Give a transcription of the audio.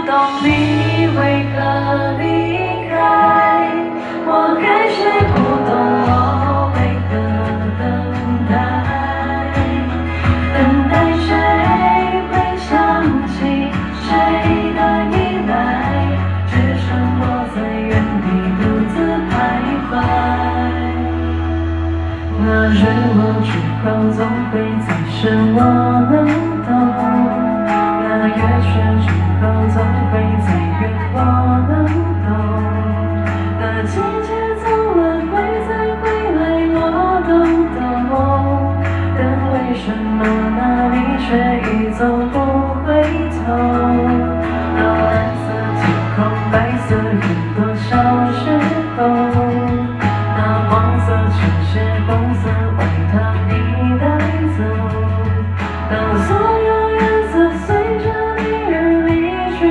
懂你为何离开，我还是不懂我为何等待，等待谁会想起谁的依赖，只剩我在原地独自徘徊。那日落之后总会再是我能懂，那月缺之后总会再远我能懂，那季节走了会再回来我懂懂，但为什么那你却已走不回头？那蓝色天空白色云多少时候，那黄色球鞋红色外套你带走，当所有颜色随着你而离去